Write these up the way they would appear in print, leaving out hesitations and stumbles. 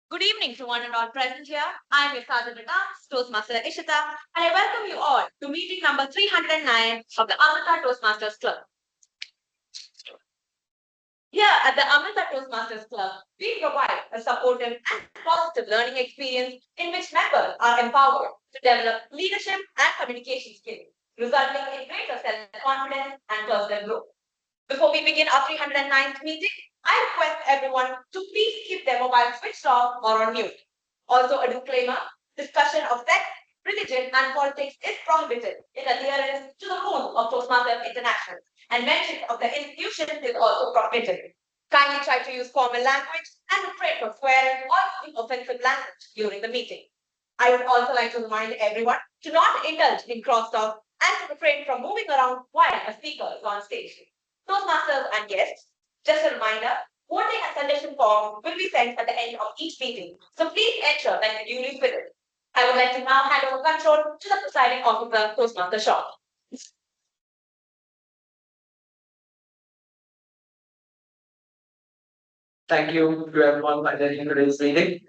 Good evening to one and all present here. I am your Sergeant at Arms, Toastmaster Ishita, and I welcome you all to meeting number 309 of the Amrita Toastmasters Club. Here at the Amrita Toastmasters Club, we provide a supportive and positive learning experience in which members are empowered to develop leadership and communication skills, resulting in greater self-confidence and personal growth. Before we begin our 309th meeting, I request everyone to please keep their mobile switched off or on mute. Also, a disclaimer: discussion of sex, religion, and politics is prohibited in adherence to the rules of Toastmasters International, and mention of the institution is also prohibited. Kindly try to use formal language and refrain from swearing or using offensive language during the meeting. I would also like to remind everyone to not indulge in crosstalk and to refrain from moving around while a speaker is on stage. Toastmasters and guests, just a reminder, voting and suggestion form will be sent at the end of each meeting, so please ensure that you duly fill it. I would like to now hand over control to the presiding officer, Toastmaster Shaw. Thank you to everyone for attending today's meeting.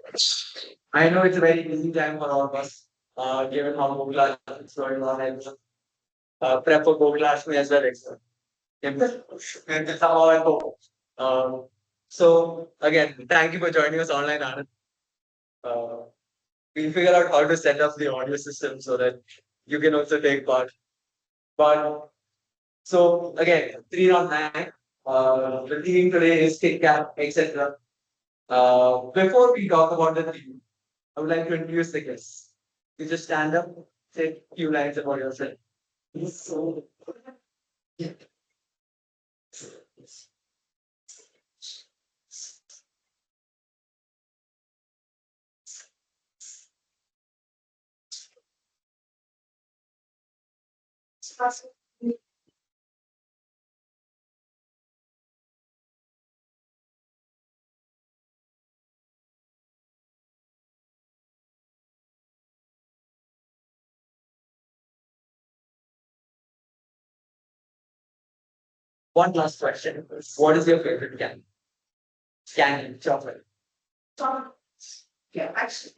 I know it's a very busy time for all of us, given how Go class is going on and prep for Go class as well. And somehow I hope. So again, thank you for joining us online, Anand. We'll figure out how to set up the audio system so that you can also take part. But so again, 309. The theme today is Kit Kat, etc. Before we talk about the theme, I would like to introduce the guests. You just stand up, say a few lines about yourself. So, one last question. What is your favorite candy? Candy, chocolate. Chocolate. Yeah, actually.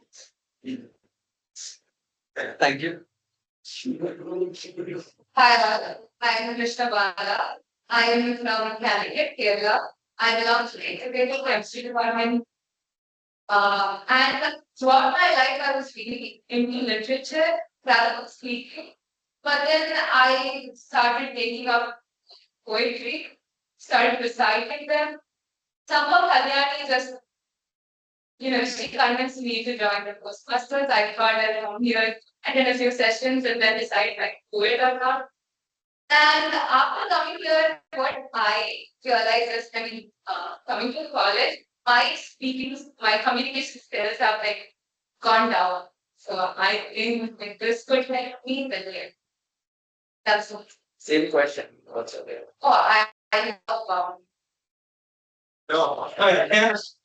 Thank you. Hi, I am Krishna Bala. I am from Calicut, Kerala. I belong to the integrated chemistry department. And throughout my life, I was really into literature rather than speaking. But then I started taking up poetry, started reciting them. Somehow Kalyani just, she convinced me to join the Toastmasters. I thought I'd come here, attend a few sessions, and then decide if I could do it or not. And after coming here, what I realized is, coming to college, my speaking, my communication skills have gone down. So I think this could help me with it. That's what. Same question. What's your favorite? Oh, I love No. Yes.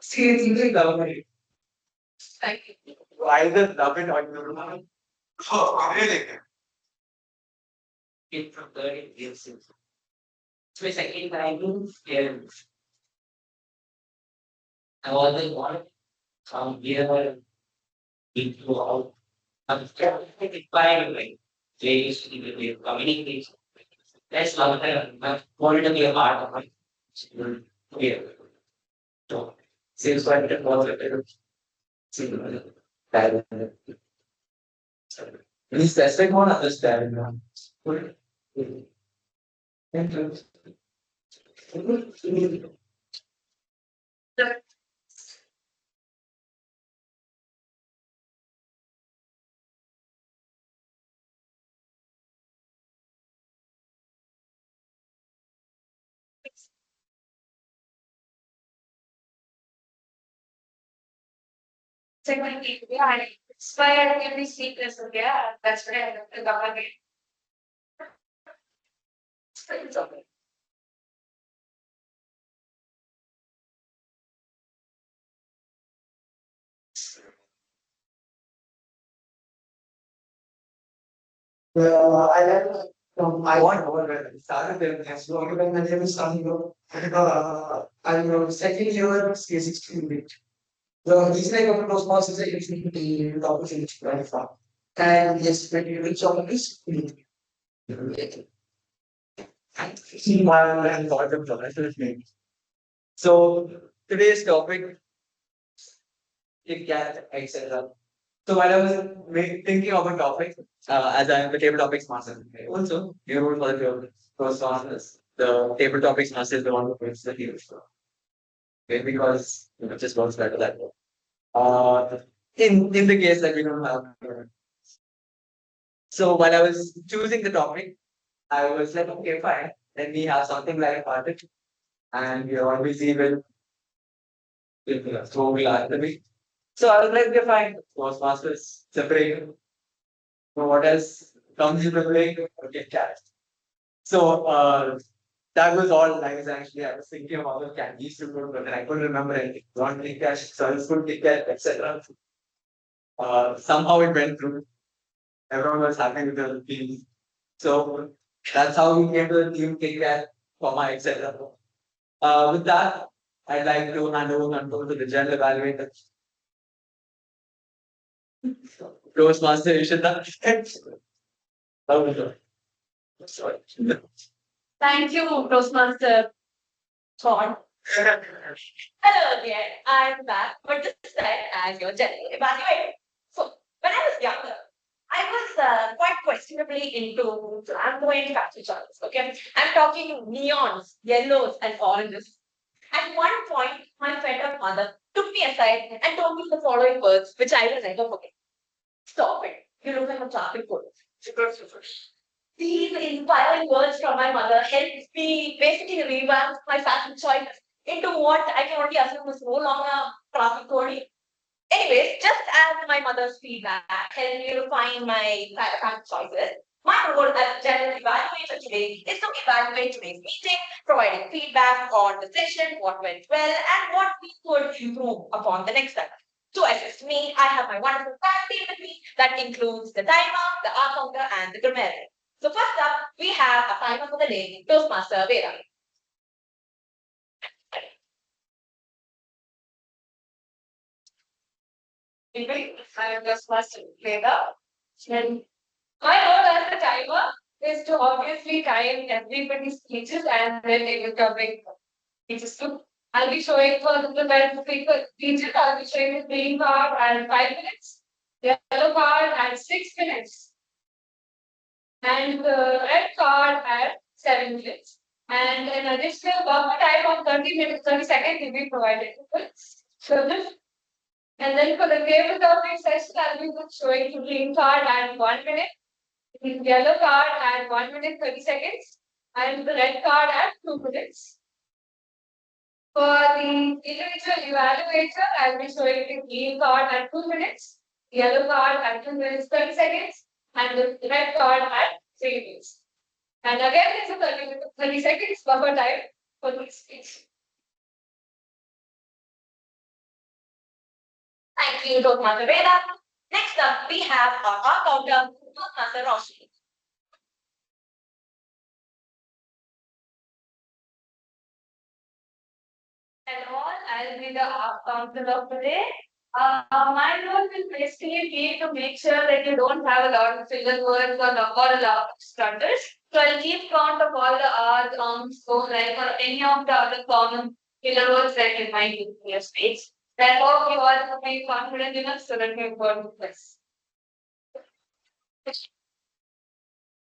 Seriously, love it. Thank you. Either love it or you don't love it. Oh, really? It from 30 years. It's my second time here. I always wanted to come here, meet you all. I'm inspiring, they used to be with communication. That's love that I wanted to be a part of it. Here. So, seems like it was a bit of bad. Any specific one understand? Thank you. Secondly, I inspired every sequence of that's where I have to go again. It's okay. I like I want more when I started them. So when my name is Sanjo, I'm second year K16. The reason I got to Toastmasters is that it's the opportunity to learn from. And yes, when you reach out this, see my and thought of the So today's topic, Kit Kat, etc. So while I was thinking of a topic, as I am the table topics master, also you wrote for the first masters. The table topics master is the one who brings the heroes. Okay, because it just works better that way. Uh, in the case that we don't have. So while I was choosing the topic, I was like, okay, fine. Let me have something like hearted, and we always see will throw will answer me. So I was like, okay, fine. Toastmasters separate. So what else comes in the play? Okay, cat. So that was all nice actually. I was thinking about the candies to put, but then I couldn't remember anything. One Kit Kat, Serviceable Kit Kat, etc. Somehow it went through. Everyone was happy with the team. So that's how we came to the team Kit Kat for my etc. With that, I'd like to hand over control to the general evaluator. Toastmaster Ishita. Sorry. Thank you, Toastmaster Thorn. Hello again, I'm back, but this time as your general evaluator. So, when I was younger, I was quite questionably into flamboyant fashion choices. Okay, I'm talking neons, yellows, and oranges. At one point, my fed up mother took me aside and told me the following words, which I will never forget. Stop it. You look like a traffic police. These inspiring words from my mother helped me basically revamp my fashion choices into what I can only assume was no longer traffic coding. Anyways, just as my mother's feedback helped me refine my fashion choices, my role as general evaluator today is to evaluate today's meeting, providing feedback on the session, what went well, and what we could improve upon the next time. To assist me, I have my wonderful faculty with me that includes the timer, the art counter, and the grammarian. So first up, we have a timer for the day, Toastmaster Veda. I am Toastmaster Veda. And my role as the timer is to obviously time everybody's speeches and then they will covering speeches too. I'll be showing for the prepared speeches, I'll be showing the green card at 5 minutes, the yellow card at 6 minutes, and the red card at 7 minutes. And an additional buffer time of 30 minutes, 30 seconds will be provided. So this, and then for the table topic session, I'll be showing the green card at 1 minute, the yellow card at 1 minute 30 seconds, and the red card at 2 minutes. For the individual evaluator, I'll be showing the green card at 2 minutes, yellow card at 2 minutes 30 seconds, and the red card at 3 minutes. And again, there's a 30 seconds buffer time for this speech. Thank you, Toastmaster Veda. Next up, we have our art counter, Toastmaster Roshni. Hello, I'll be the counselor of the day. My role will basically be to make sure that you don't have a lot of filler words or a lot of stutters. So I'll keep count of all the R's, so like or any of the other common filler words that you might use in your speech. I hope you all will be confident enough so that you go to this.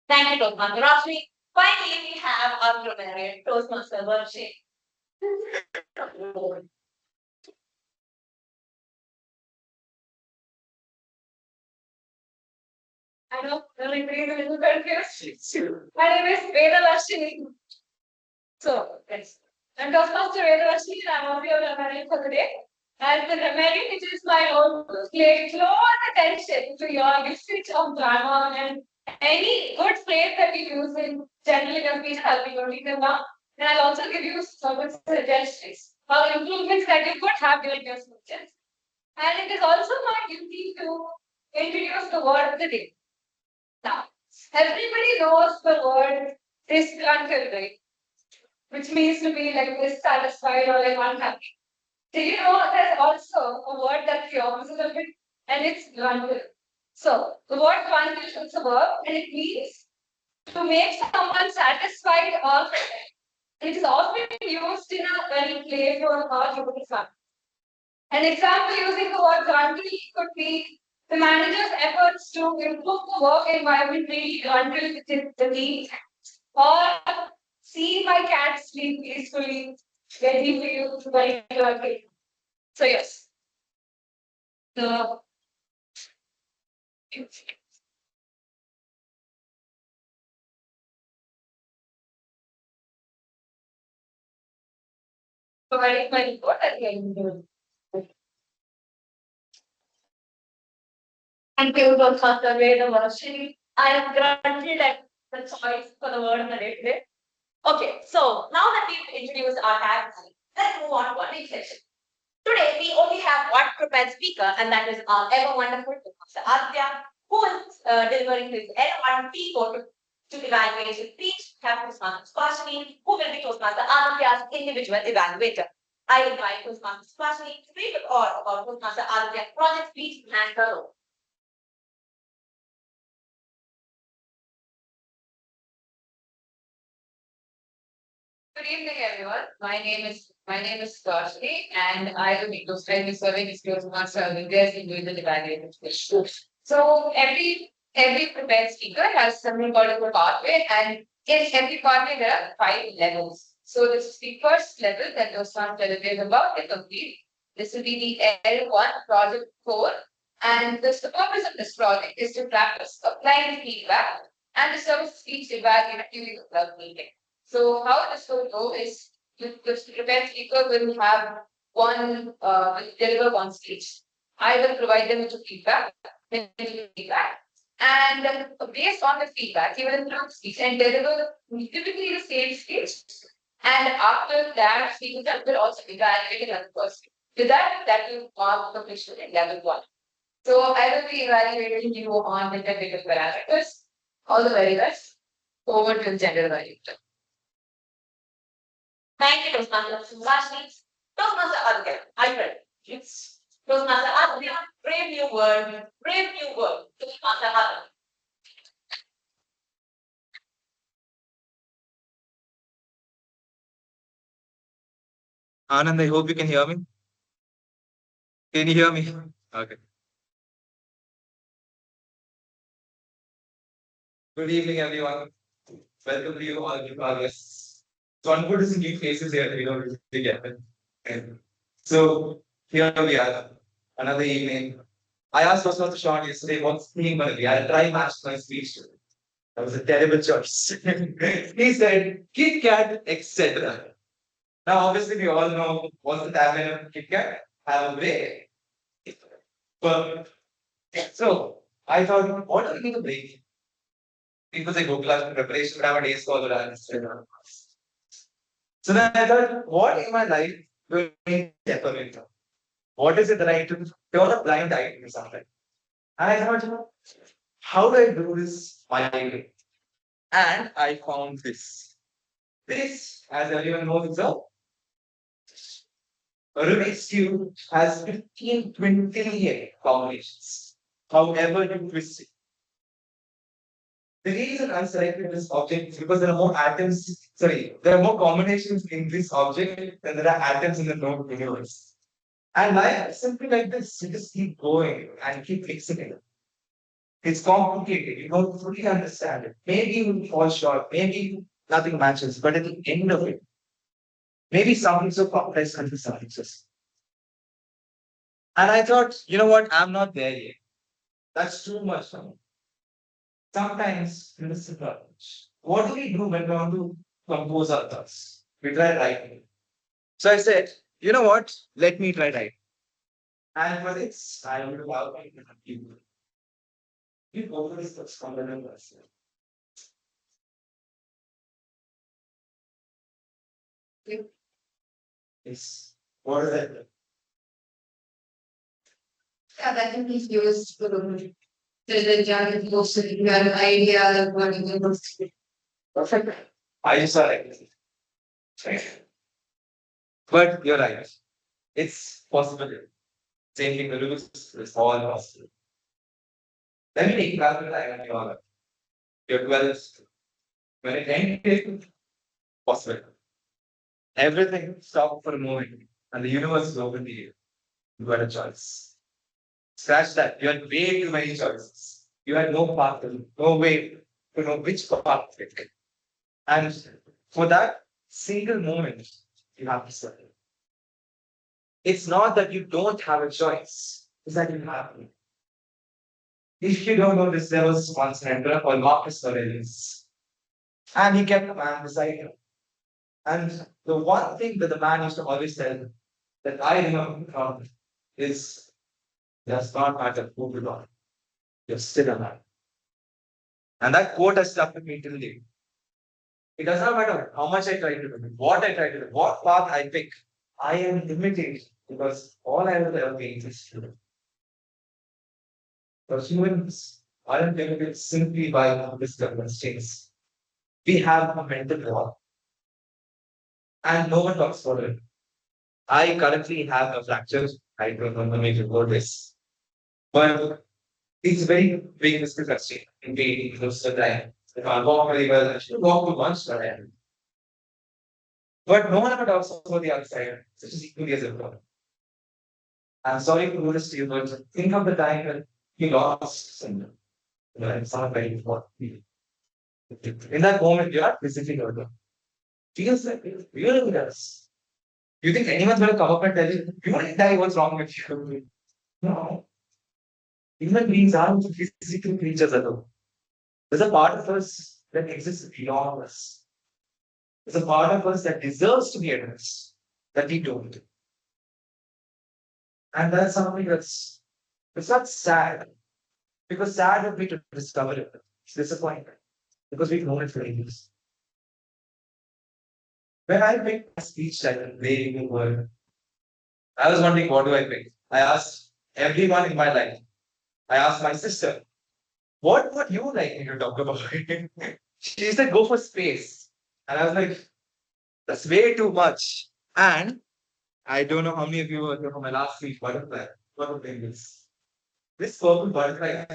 Thank you, Toastmaster Roshni. Finally, we have our grammarian, Toastmaster Varshi. I know everybody is a little confused. My name is Veda Varshini. So, yes. I'm Toastmaster Veda Varshini and I'm on your grammarian for the day. As the grammarian, it is my role to pay close attention to your usage of grammar and any good phrase that you use in general in your speech. I'll be noting them down. And I'll also give you some suggestions or improvements that you could have during your speeches. And it is also my duty to introduce the word of the day. Now, Everybody knows the word disgruntled, right? Which means to be like dissatisfied or like unhappy. Do you know there's also a word that's the opposite of it, and it's gruntled. So the word gruntled is a verb, and it means to make someone satisfied or content. It is often used in a very playful or humorous manner. An example using the word gruntled could be the manager's efforts to improve the work environment really gruntled the team, or see my cat sleep peacefully, getting to you very gruntled. So yes, the providing my report at the end of the Thank you, Toastmaster Roshni. I am granted at the choice for the word of the day today. Okay, so now that we've introduced our tags, let's move on to our next session. Today, we only have one prepared speaker, and that is our ever wonderful Toastmaster Aditya, who is delivering his L1 P4 to evaluate his speech. We have Toastmaster Spashini, who will be Toastmaster Aditya's individual evaluator. I invite Toastmaster Spashini to speak with all about Toastmaster Aditya's project speech and her role. Good evening, everyone. My name is Roshni, and I will be serving as Toastmaster Vidya's individual evaluator. So every prepared speaker has something called a pathway, and in every pathway there are 5 levels. So this is the first level that Toastmaster is about to complete. This will be the L1 project 4, and the purpose of this project is to practice applying feedback and to serve speech evaluation during the club meeting. So how this will go is the prepared speaker will have will deliver one speech. I will provide them with feedback, and based on the feedback, he will improve speech and deliver typically the same speech. And after that, he will also evaluate another person. With that will mark completion in level 1. So I will be evaluating you on the technical parameters. All the very best. Over to the general evaluator. Thank you, Toastmaster Subhashini. Toastmaster Aditya, are you ready? Yes. Toastmaster Aditya, brave new word, Toastmaster Aditya. Anand, I hope you can hear me. Can you hear me? Okay. Good evening, everyone. Welcome to you all to our guests. So, one good to see new faces here. We don't usually get them. And so, here we are, another evening. I asked Toastmaster Sean yesterday what's the theme going to be. I'll try match my speech. That was a terrible choice. He said, Kit Kat, etc. Now, obviously, we all know what's the tagline of Kit Kat? Have a break. But so I thought, what are we going to break? It was a good class preparation, but I have a day scholar and so then I thought, what in my life will I separate? What is it that I do? Turn a blind eye to something. And I thought, how do I do this my way? And I found this. This, as everyone knows, is a Rubik's Cube has 15, 20 combinations. However you twist it. The reason I selected this object is because there are more atoms, there are more combinations in this object than there are atoms in the known universe. And life is simply like this. You just keep going and keep fixing it. It's complicated. You don't fully understand it. Maybe you will fall short. Maybe nothing matches. But at the end of it, maybe something so complex can be something so simple. And I thought, you know what? I'm not there yet. That's too much for me. Sometimes in this approach, what do we do when we want to compose our thoughts? We try writing. So I said, you know what? Let me try writing. And for this, I will allow my people. You go for this first component person. Yes. What is that? Yeah, that can be used for the jacket goes to you have an idea of what you want to do. Perfect. I just saw like this. Right. But you're right. It's possible. Same thing to lose. It's all possible. Let me take you back to the time when you're 12. When it ended, possible. Everything stopped for a moment and the universe is open to you. You had a choice. Scratch that. You had way too many choices. You had no path, no way to know which path to pick. And for that single moment, you have to settle. It's not that you don't have a choice, it's that you have to. If you don't know this, there was once an emperor called Marcus Aurelius, and he kept a man beside him. And the one thing that the man used to always tell that I remember from is does not matter who you are, you're still a man. And that quote has stuck with me till date. It does not matter how much I try to do, what I try to do, what path I pick. I am limited because all I will ever be is human. For humans aren't limited simply by physical constraints. We have a mental wall, and no one talks about it. I currently have a fracture. I don't know maybe about this, but it's a very big physical constraint in being most of the time. If I walk very well, I should walk to once per day. But no one ever talks about the other side, such as equally as important. I'm sorry to do this to you, but think of the time when you lost someone. It's not very important. In that moment, you are physically hurt. Feels like it really does. You think anyone's going to come up and tell you, you want to die, what's wrong with you? No. Human beings aren't physical creatures at all. There's a part of us that exists beyond us. There's a part of us that deserves to be addressed, that we don't. And that's something it's not sad, because sad would be to discover it. It's disappointing, because we've known it for ages. When I picked my speech title, Way in the World, I was wondering, what do I pick? I asked everyone in my life. I asked my sister, what would you like me to talk about? She said, go for space. And I was like, that's way too much. And I don't know how many of you were here for my last speech, butterfly. What a thing this. This purple butterfly,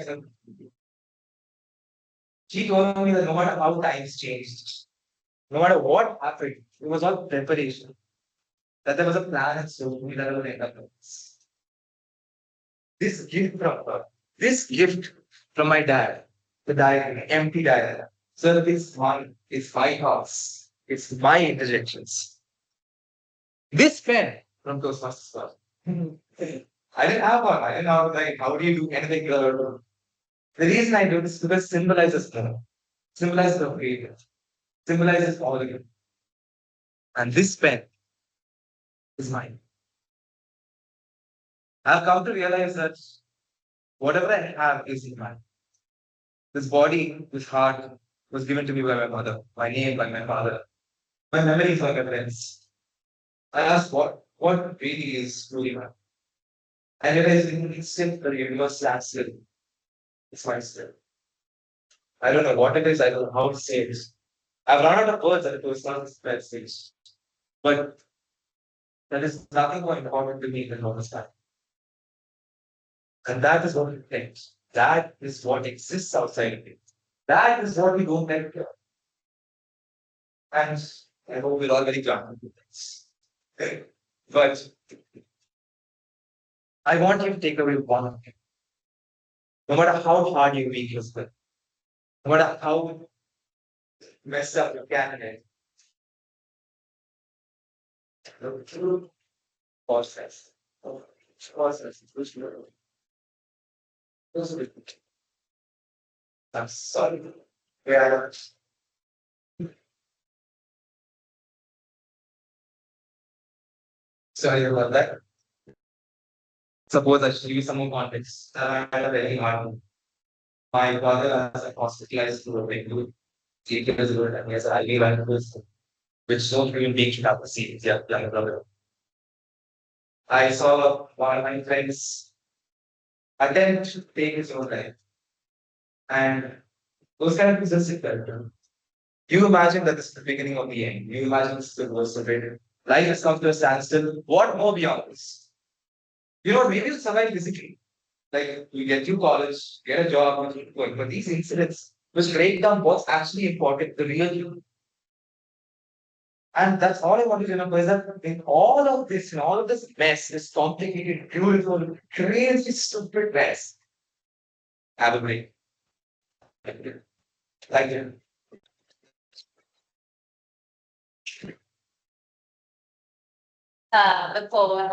she told me that no matter how times changed, no matter what happened, it was all preparation. That there was a plan and so we that will end up with this. This gift from her, this gift from my dad, the diary, empty diary. So this one is my thoughts, it's my interjections. This pen from Toastmasters Club. I didn't have one. I didn't have like how do you do anything? The reason I do this is because it symbolizes more, symbolizes the creator, symbolizes all of you. And this pen is mine. I've come to realize that whatever I have is mine. This body, this heart was given to me by my mother, my name by my father, my memories by my friends. I asked what really is truly mine. I realized in an instant the universe stands still. It's my still. I don't know what it is, I don't know how to say it. I've run out of words at the Toastmasters stage. But that is nothing more important to me than understand. And that is what it thinks. That is what exists outside of it. That is what we don't let go. And I hope we're all very glad to do this. But I want you to take away one thing. No matter how hard your week has been, no matter how messed up your candidate, the true process. Process. I'm sorry. Yeah. Sorry about that. Suppose I should give you some more context. I had a very hard one. My father was hospitalized to a big group 8 years ago, and yes, I live in this, which no human being should have to see. Yeah, younger brother. I saw one of my friends attempt to take his own life. And those kind of things just sit there. You imagine that this is the beginning of the end. You imagine this is the worst of it. Life has come to a standstill. What more beyond this? Maybe you'll survive physically. Like you get to college, get a job, you keep going. But these incidents which break down what's actually important, the real you. And that's all I want to remember is that in all of this, in all of this mess, this complicated, beautiful, crazy, stupid mess, have a break. Thank you. Thank you. Before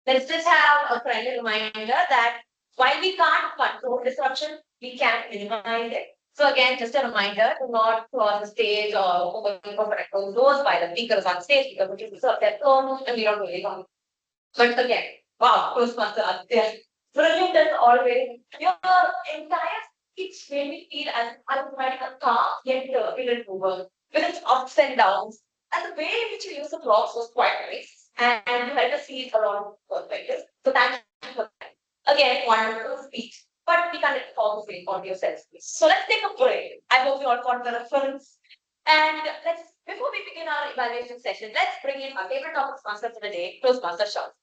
let's just have a friendly reminder that while we can't control disruption, we can minimize it. So again, just a reminder to not cross the stage or open doors by the speakers on stage because we deserve their tone and we don't really know. But again, wow, Toastmasters, they're brilliant as always. Your entire speech made me feel as I was riding a car, yet turbulent mover with its ups and downs. And the way in which you use the props was quite nice. And you had to see it along perspectives. So thank you for that. Again, wonderful speech. But we can't all the same audio sets. So let's take a break. I hope you all got the reference. And before we begin our evaluation session, let's bring in our favorite topic sponsor for the day, Toastmaster Shout.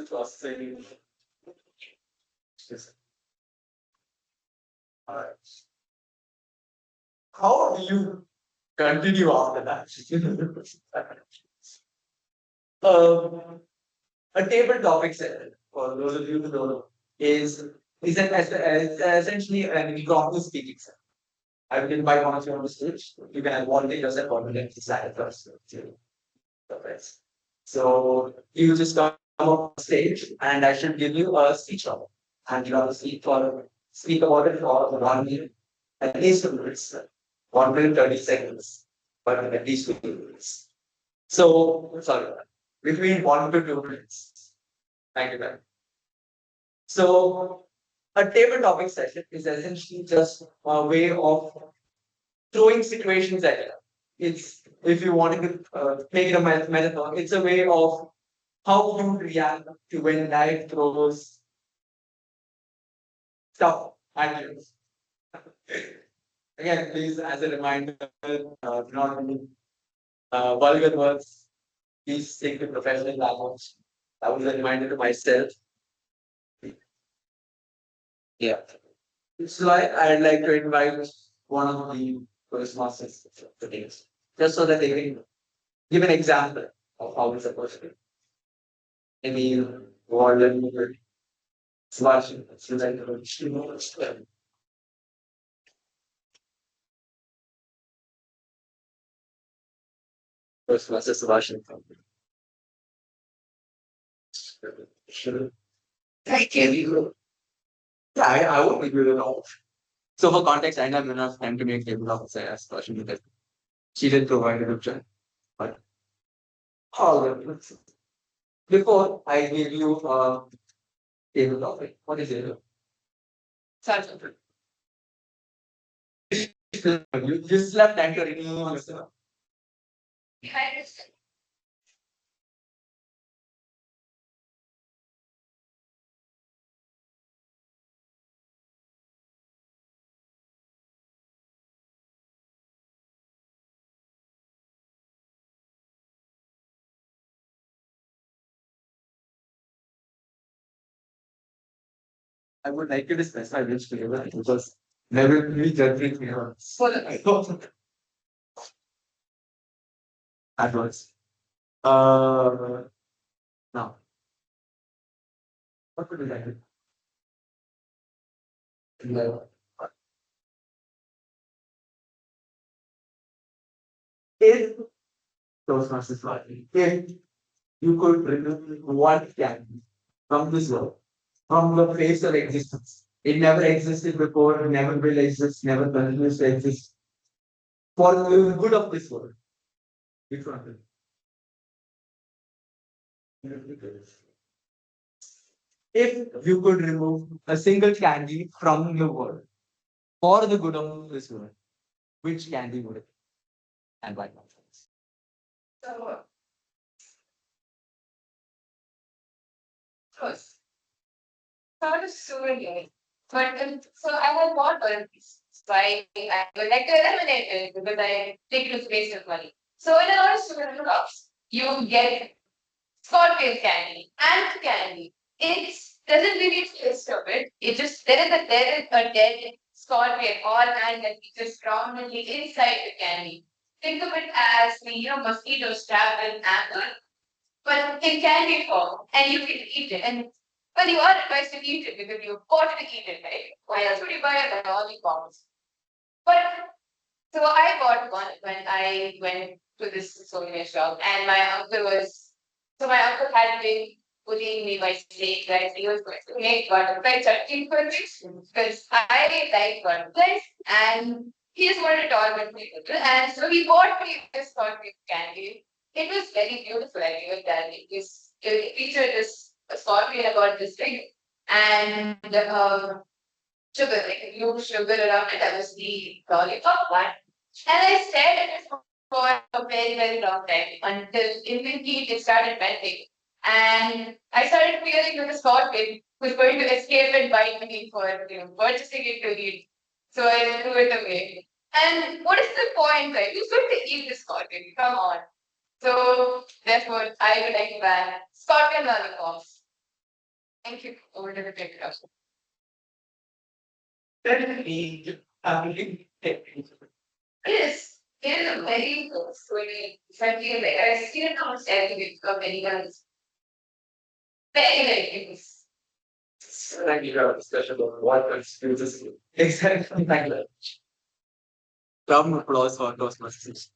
Processing. Alright. How do you continue after that? A table topic set, for those of you who don't know, is essentially an impromptu speaking set. I will invite one of you on the stage. You can volunteer yourself or you can decide first. So you just come up on stage and I should give you a speech on it. And you have to speak about it for 1 minute, at least 2 minutes. 1 minute, 30 seconds, but at least 2 minutes. So, sorry, between 1 to 2 minutes. Thank you, man. So, a table topic session is essentially just a way of throwing situations at you. It's, if you wanted to make it a metaphor, it's a way of how you react to when life throws stuff at you. Again, please, as a reminder, not only vulgar words, please stick to professional language. That was a reminder to myself. Yeah. So I'd like to invite one of the Toastmasters today, just so that they can give an example of how it's supposed to be. Maybe Warden, Sebastian, Toastmaster Sebastian. Thank you. Yeah, I won't be good at all. So for context, I didn't have enough time to make table of say ask question because she didn't provide a picture. But all right. Before I give you a table topic, what is it? You just slept and you're reading yourself. I would like you to specify which flavor because there will be judging here. I don't adverse. Now, what would you like? If Toastmasters party, if you could remove one candy from this world, from the face of existence, it never existed before, never will exist, never continues to exist. For the good of this world. Which one? If you could remove a single candy from the world for the good of this world, which candy would it be? and why not? So, first, not a student, but so I have bought one of these. So I would like to eliminate it because I think it was a waste of money. So in a lot of student clubs, you get scorpion candy and candy. It doesn't really taste of it. It just there is a dead scorpion or ant that is just prominently inside the candy. Think of it as the mosquitoes trapped in amber, but in candy form, and you can eat it. And well, you are advised to eat it because you got to eat it, right? Why else would you buy it? All the forms. But so I bought one when I went to this souvenir shop, and my uncle had been bullying me by saying that he was going to make butterfly chutney for me because I like butterflies, and he just wanted to tolerate me with it, and so he bought me this scorpion candy. It was very beautiful. I gave it that it featured this scorpion about this big, and sugar, like blue sugar around it. That was the lollipop one. And I stared at it for a very, very long time until in the heat it started melting. And I started fearing that the scorpion was going to escape and bite me for purchasing it to eat. So I threw it away. And what is the point, right? Who's going to eat the scorpion? Come on. So therefore, I would like to ban scorpion lollipops. Thank you. Over to the picture. Yes, it is a very good story. Something like I still can't stand to get of any guns. Very, very famous. Thank you for the discussion about what constitutes a exactly. Thank you. Round of applause for Toastmasters.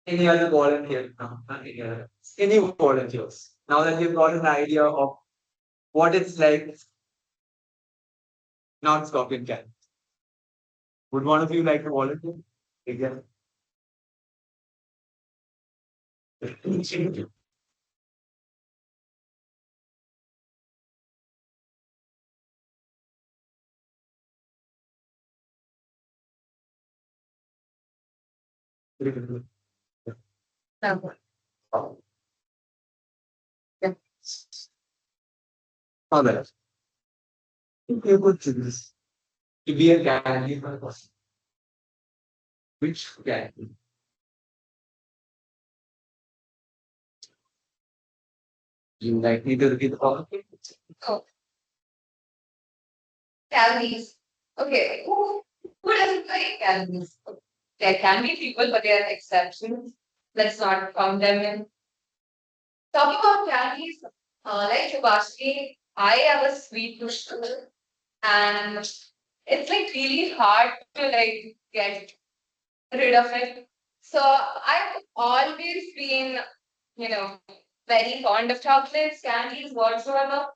Any other volunteer? No, nothing else. Any volunteers? Now that you've got an idea of what it's like, not Scorpion can. Would one of you like to volunteer? Again. All right. You could choose to be a candy for a person. Which candy? You like me to repeat the problem? Oh, calories. Okay, who doesn't like calories? There can be people, but there are exceptions. Let's not count them in. Talking about calories, like Subhashri, I have a sweet tooth and it's like really hard to like get rid of it. So I've always been, you know, very fond of chocolates, candies, whatsoever.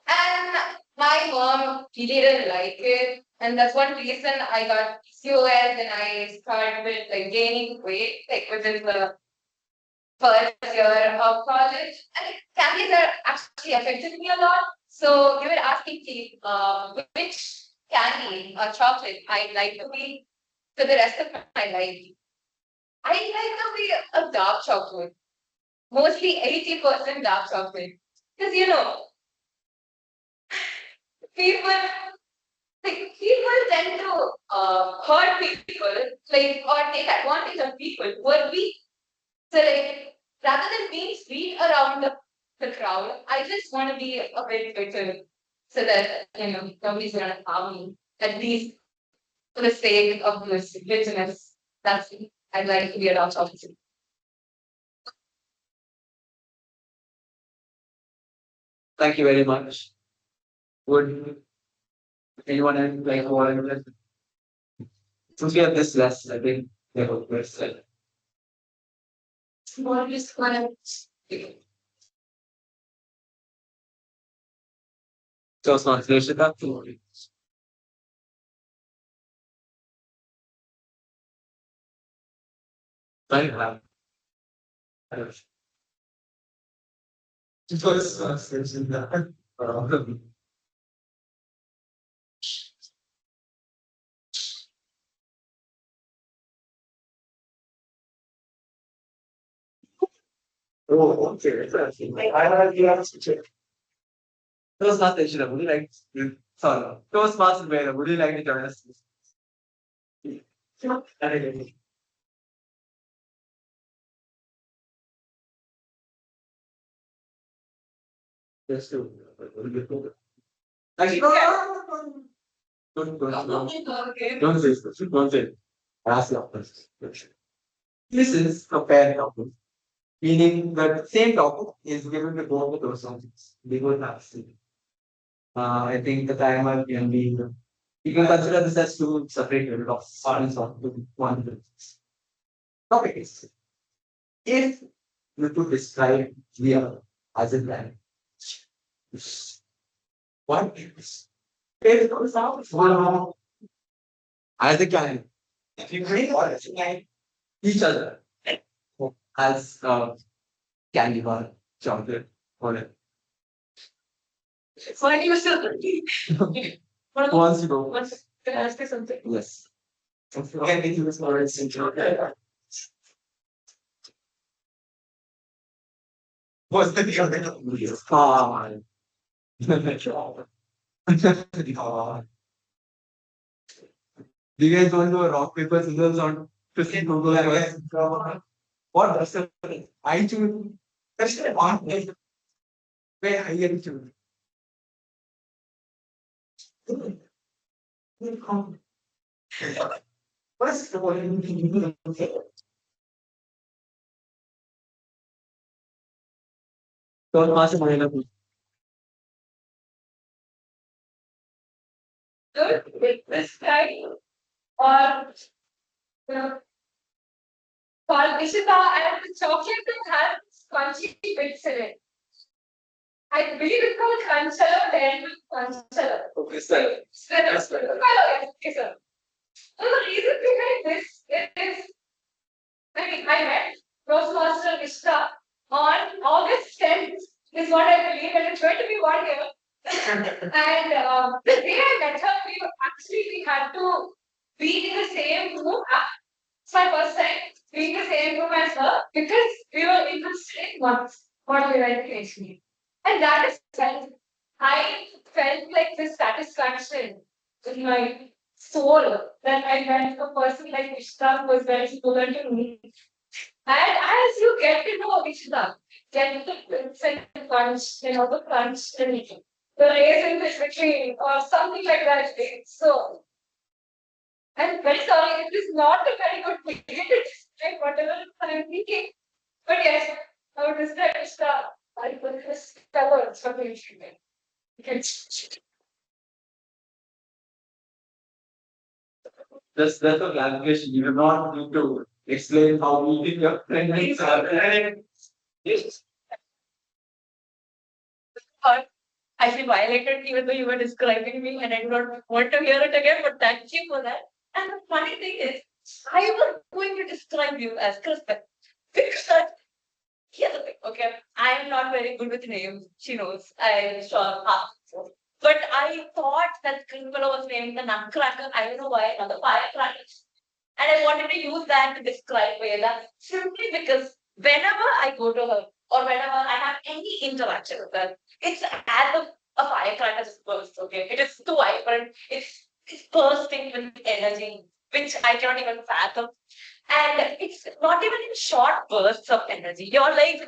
And my mom really didn't like it. And that's one reason I got PCOS and I started with like gaining weight like within the first year of college. And candies are actually affected me a lot. So you were asking me which candy or chocolate I'd like to be for the rest of my life. I like to be a dark chocolate, mostly 80% dark chocolate. Because people people tend to hurt people, like or take advantage of people who are weak. So like rather than being sweet around the crowd, I just want to be a bit bitter so that nobody's gonna harm me. At least for the sake of this bitterness. That's it. I'd like to be a dark chocolate. Thank you very much. Would anyone else like to volunteer? Since we have this less, I think they hope we're set. More just wanna So it's not Rishita. Thank you. It was Rishita. Oh, okay. Interesting. I have you have to check. Toastmaster Ishra, would you like to, sorry, Toastmaster Veda, would you like to join us? Yes, too. Actually, don't say this. Don't say it. Ask your question. This is a pair topic, meaning that same topic is given to both the persons. They both have seen. I think the timer can be, you can consider this as two separate unit of science of one topic is if you to describe the other as a planet, what is if one as a planet, if you bring each other as candy bar, chocolate, whatever. Why do you still Once you go, Can I ask you something? yes. Can we do this more essential? What's the deal? Fine. Do you guys want to do a rock, paper, scissors on 15 Google? What does it? I choose. That's the one. Where I get choose. What's the one? Don't pass it. Good with this guy or you know, called Ishita and the chocolate that has spongy bits in it. I believe it's called Kanchala, then Kanchala. Okay, sir. Yes, okay, sir. So the reason behind this is, I met Roastmaster Ishita on August 10th, is what I believe, and it's going to be 1 year. And the day I met her, we had to be in the same room. It's my first time being in the same room as her because we were interested in what we were actually. And that is felt. I felt like this satisfaction in my soul that I met a person like Ishta who was very similar to me. And as you get to know Ishta, get the bits and punch, the crunch and the raisins in between or something like that. So I'm very sorry, it is not a very good way to describe whatever I'm thinking. But yes, I would describe Ishta. I would just tell her something instrument. That's a clarification. You do not need to explain how eating your friends are. Yes. Or I feel violated even though you were describing me and I do not want to hear it again, but thank you for that. And the funny thing is, I was going to describe you as Crispin because here's the thing, okay? I am not very good with names. She knows. I'm sure. But I thought that Crispin was named the Nutcracker. I don't know why, not the Firecracker. And I wanted to use that to describe Veda simply because whenever I go to her or whenever I have any interaction with her, it's as if a firecracker just bursts, okay? It is too vibrant, it's bursting with energy, which I cannot even fathom. And it's not even in short bursts of energy. You're like,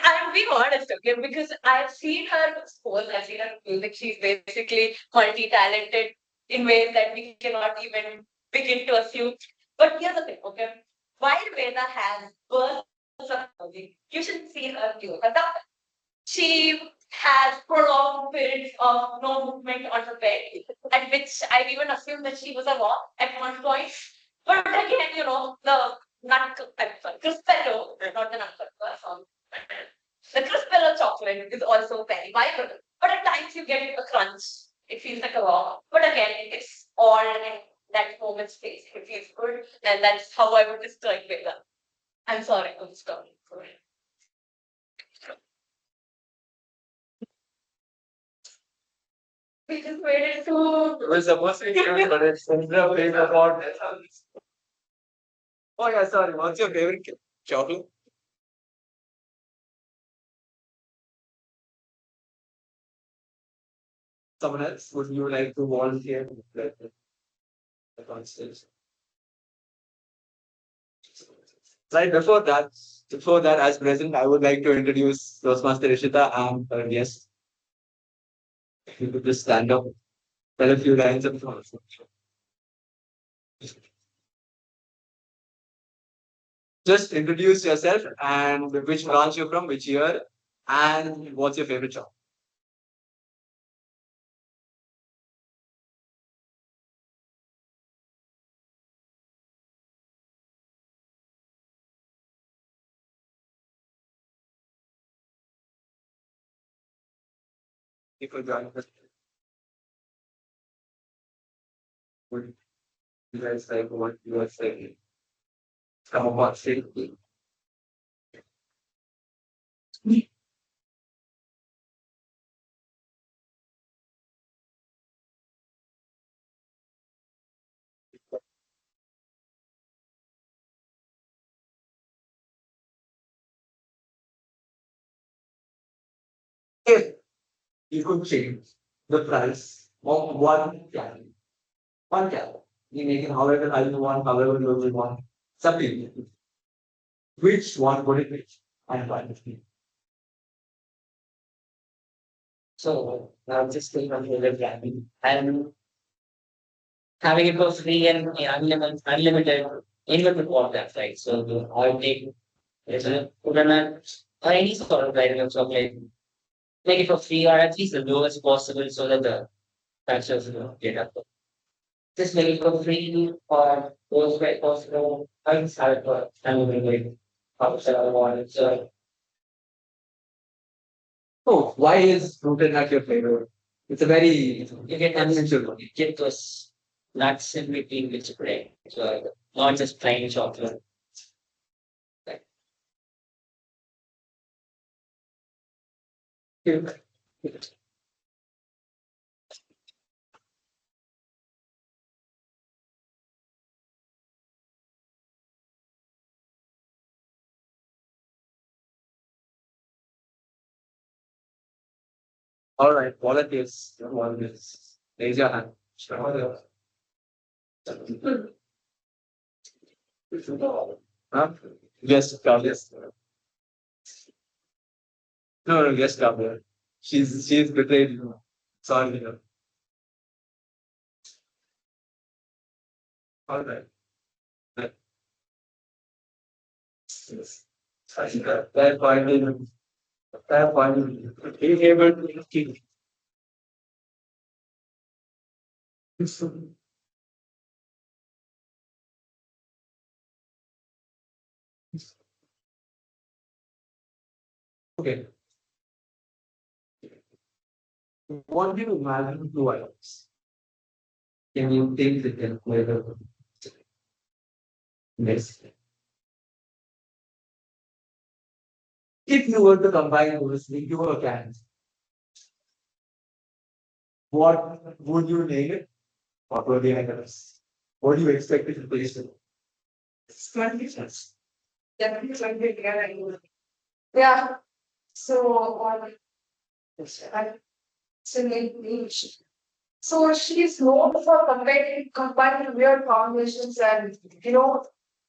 I'm being honest, okay? Because I've seen her sports, I've seen her music. She's basically multi-talented in ways that we cannot even begin to assume. But here's the thing, okay? While Veda has bursts of energy, you should see her view. She has prolonged periods of no movement on her bed, at which I've even assumed that she was a rock at one point. But again, the nut, I'm sorry, Crispello, not the nut, the Crispello chocolate is also very vibrant. But at times you get a crunch. It feels like a rock. But again, it's all in that moment space. It feels good. And that's how I would describe Veda. I'm sorry, I'm stopping. We just waited to. We're supposed to hear, but it's the way about. Oh yeah, sorry. What's your favorite chocolate? Someone else? Would you like to volunteer? The constellation. Right before that, as present, I would like to introduce Toastmaster Ishita and her guest. If you could just stand up, tell a few lines of just introduce yourself and which branch you're from, which year, and what's your favorite job. People join us. Would you guys like what you are saying? Come up on stage. If you could change the price of one calorie, you make it however high you want, however low you want, something. Which one would it be and why? So now just click on the planning and having it for free and unlimited infinite contact, right? So I would take put on a or any sort of writing of chocolate, make it for free or at least the lowest possible so that the taxes get up. Just make it for free or lowest way possible. I just have it for unlimited. How much I want. So Oh, why is fruit nut your favorite? It's a very you get unusual one. you get those nuts in between which break. So not just plain chocolate. All right, volunteers. Volunteers. Raise your hand. Huh? Yes, come. Yes. No, no, yes, come. She's betrayed you. Sorry. All right. Yes. Fair point. Fair point. Being able to keep. Okay. What do you imagine two items? Can you think that can flavor this? If you were to combine those into a can, what would you name it? What were the items? What do you expect it to taste like? It's 20 cents. Definitely something together. Yeah. So on so she's known for combining weird combinations and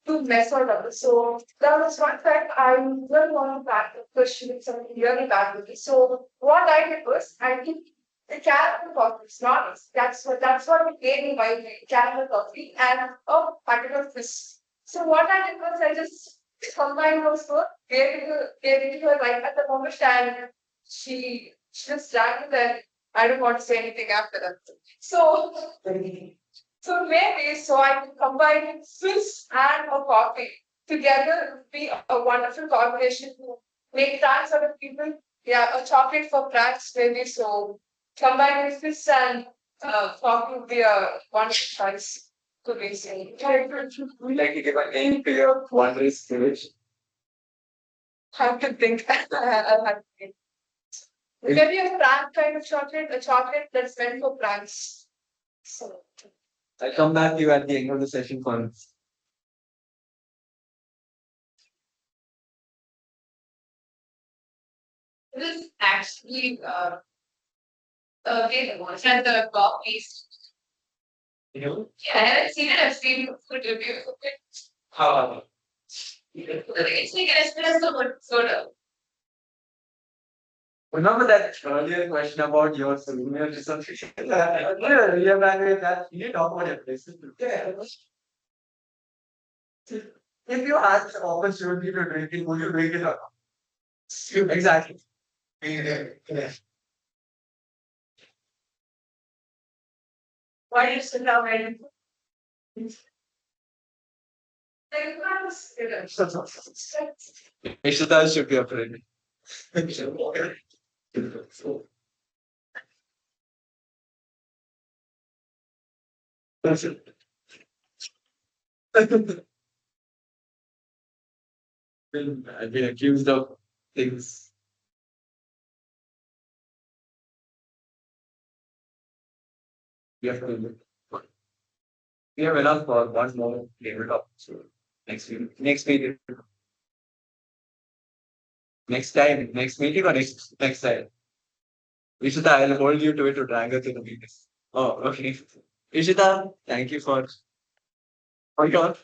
to mess her up. So that was one fact I really want to back because she did something really bad with me. So what I did was I took the caramel coffee, it's not that's what gave me my caramel coffee and a packet of fish. So what I did was I just combined those four, gave it to her right at the moment and she just drank it and I don't want to say anything after that. So maybe I could combine Swiss and a coffee together would be a wonderful combination to make pranks out of people. Yeah, a chocolate for pranks maybe. So combining Swiss and coffee would be a wonderful choice to be saying. Would you like to give a name to your wondrous village? Have to think. I'll have to think. Maybe a prank kind of chocolate, a chocolate that's meant for pranks. So. I'll come back to you at the end of the session for This actually Okay, the version at the top is. You know, Yeah, I haven't seen it. I've seen food reviews of it. how It's like an espresso soda. Remember that earlier question about your senior research? Reevaluate that. You need to talk about your places. Yeah. If you had the opportunity to drink it, would you drink it or not? Exactly. Yeah. Why do you sit down and like Ishita should be a friend. I've been accused of things. We have to. We have enough for one more tabletop. So next meeting, next time, next meeting or next time. Ishita, I'll hold you to it to drag her to the meeting. Oh, okay. Ishita, thank you for your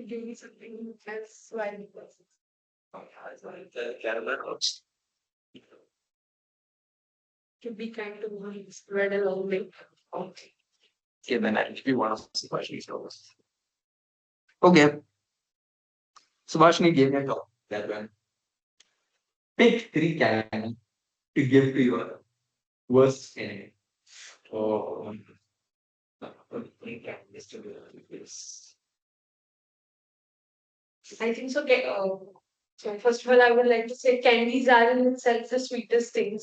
doing something else while to be kind to me spread along way. Okay, then I'll give you one of the questions. Okay. Subhashini gave me a talk that when pick three candy to give to your worst enemy. Oh, three candies to this. I think so. So first of all, I would like to say candies are in itself the sweetest thing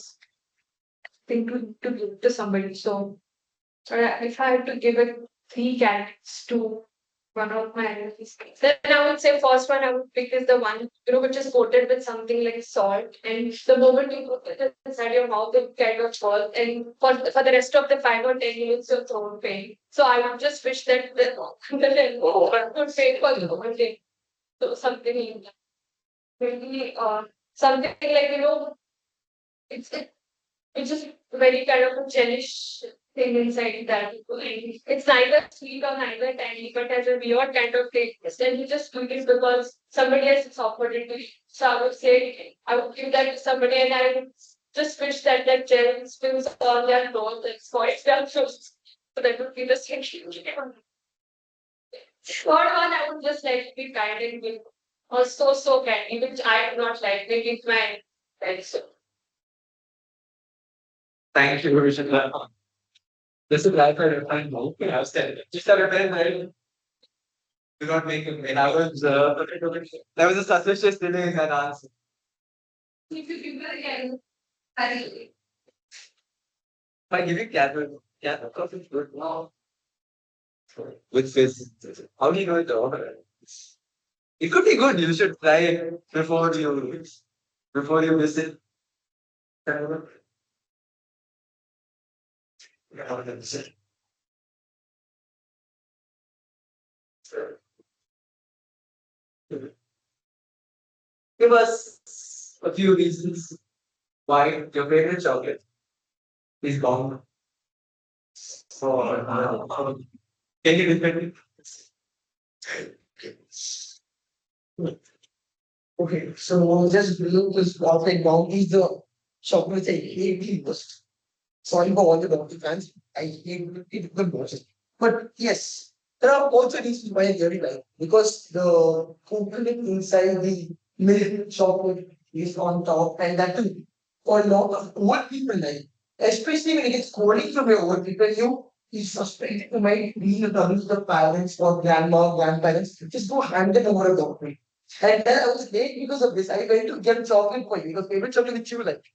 to give to somebody. So if I had to give it three candies to one of my enemies, then I would say first one I would pick is the one which is coated with something like salt, and the moment you put it inside your mouth, it kind of falls, and for the rest of the 5 or 10 minutes, your throat pain. So I would just wish that the would pay for the whole day. So something like that. Maybe something like it's it's just very kind of a gelish thing inside that. It's neither sweet or neither tangy, but has a weird kind of taste. And you just do it because somebody has offered it to you. So I would say I would give that to somebody, and I would just wish that that gel spills on their nose and spoils their nose. So that would be the second. Third one, I would just like to be kind and give so candy, which I do not like. Maybe it's my friends. Thank you, Ishita. This is life I refined now. I was telling you. Just a refined. Do not make it. And I was, there was a suspicious delay in that answer. If you give it again, I By giving Catherine coffee is good now. With fizz. How do you know it order? It could be good. You should try it before you miss it. Give us a few reasons why your favorite chocolate is gone. So, can you defend it? Okay, so just below this water down is the chocolate I hate the most. Sorry for all the Dr. fans. I hate it the most. But yes, there are also reasons why I really like because the coconut inside the milk chocolate is on top, and that too for a lot of old people like, especially when it gets cooling from your old people, you suspect it might be the tongues of the parents or grandma or grandparents. Just go hand it over a doctor. And then I was late because of this. I went to get chocolate for you, the favorite chocolate that you like.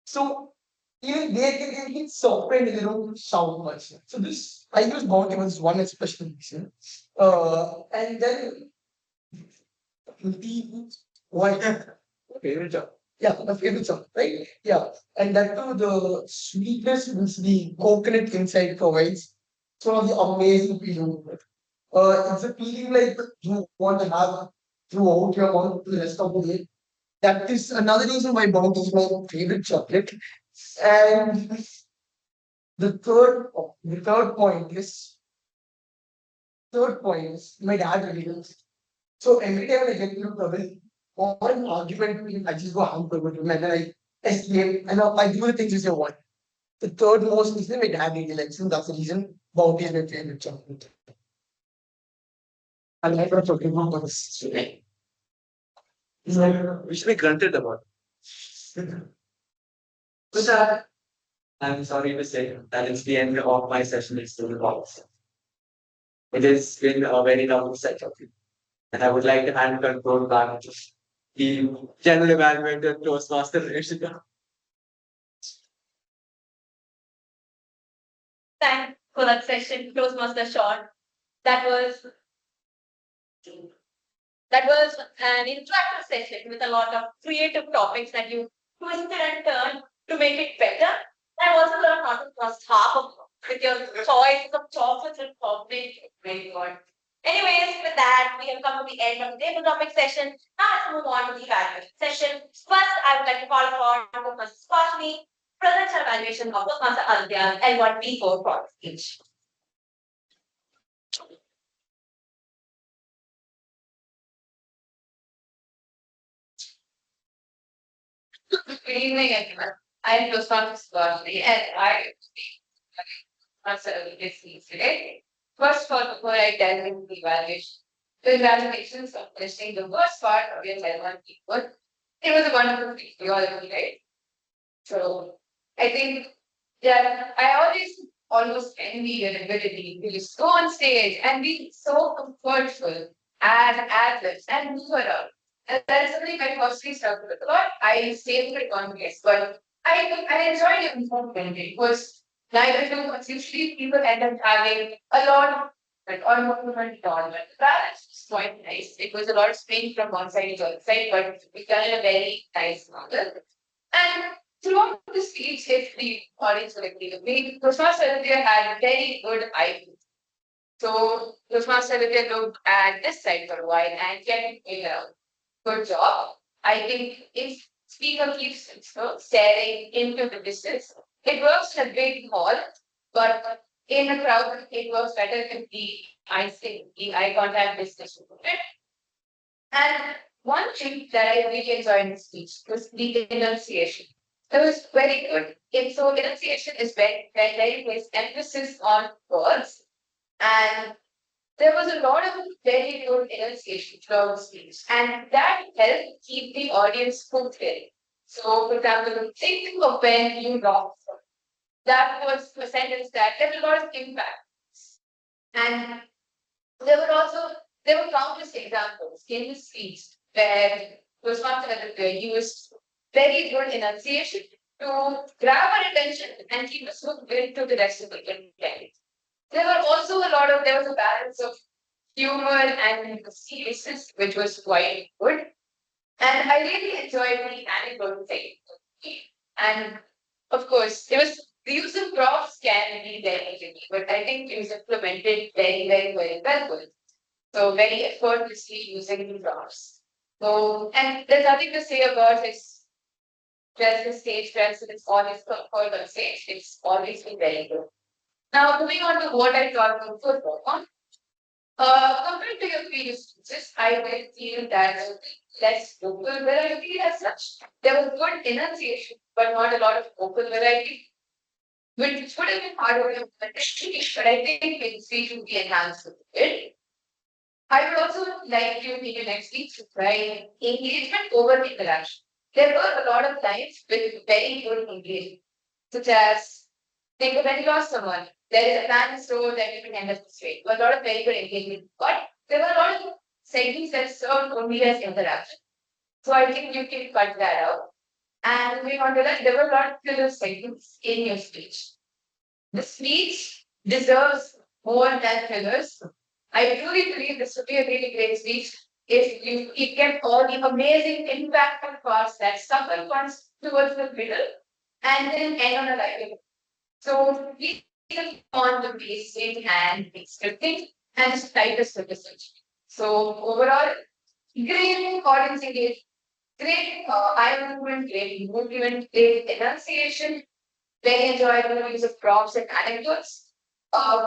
So even they can get softened, they don't shout much. So this I use Bounty was one especially reason. And then the why favorite chocolate. Yeah, the favorite chocolate, right? Yeah. And that too the sweetness which the coconut inside provides. It's one of the amazing feeling. It's a feeling like you want to have throughout your all the rest of the day. That is another reason why Bounty is my favorite chocolate. And the third point is my dad really does. So every time I get into trouble or an argument, I just go hamper with him and then I escape and I do the things you say what. The third most reason my dad really likes him. That's the reason Bounty is my favorite chocolate. I like not talking about this. We should be granted about. With that, I'm sorry to say that it's the end of my session with student calls. It has been a very lovely session. And I would like to hand control back to the general evaluator Toastmaster Rishika. Thanks for that session, Toastmaster Sean. That was that was an interactive session with a lot of creative topics that you twisted and turned to make it better. I also learned how to trust half of with your choice of chocolates and coffee. Very good. Anyways, with that, we have come to the end of the table topic session. Now let's move on to the evaluation session. First, I would like to call upon Toastmaster Roshni, present her evaluation of Toastmaster Aditya and what P4 products each. Good evening, everyone. I am Toastmasters Roshni, and I answer this today. First of all, before I delve into the evaluation, congratulations on finishing the first part of your L1 keyboard. It was a wonderful feat. You all agree, right? So I think that I almost envy your ability to just go on stage and be so comfortable as athletes and move around. And that's something I personally struggle with a lot. I stay with confidence, but I enjoyed your movement. It was neither two, but usually people end up having a lot or movement on, but the balance was quite nice. It was a lot of spin from one side to the other side, but we done in a very nice model. And throughout the speech, if the audience will agree with me, Toastmaster Aditya had very good eye. So Toastmaster Aditya looked at this side for a while and kept it around. Good job. I think if speaker keeps staring into the distance, it works in a big hall, but in a crowd, it works better if the eye contact is distributed. And one thing that I really enjoyed in the speech was the enunciation. It was very good. So enunciation is very place emphasis on words, and there was a lot of very good enunciation throughout the speech, and that helped keep the audience hooked in. So, for example, think of when you laugh. That was a sentence that had a lot of impact. And there were countless examples in the speech where Toastmaster Aditya used very good enunciation to grab our attention and keep us hooked into the rest of the content. There was a balance of humor and seriousness, which was quite good. And I really enjoyed the anecdote thing. And of course, the use of props can be very tricky, but I think it was implemented very well. So very effortlessly using the props. So, and there's nothing to say about his stage presence. It's always called on stage. It's always been very good. Now, moving on to what I thought about football. Compared to your previous speeches, I will feel that less vocal variety as such. There was good enunciation, but not a lot of vocal variety, which would have been harder to implement, but I think the speech would be enhanced with it. I would also like you in your next speech to try engagement over interaction. There were a lot of times with very good engagement, such as think of when you lost someone. There is a plan in store that you can end up this way. A lot of very good engagement, but there were a lot of segments that served only as interaction. So I think you can cut that out. And moving on to that, there were a lot of filler segments in your speech. The speech deserves more than fillers. I truly believe this would be a really great speech if you kept all the amazing impactful parts that suffer once towards the middle and then end on a light note. So please on the pacing and scripting and tightest research. So overall, great audience engagement, great eye movement, great movement, great enunciation, very enjoyable use of props and anecdotes,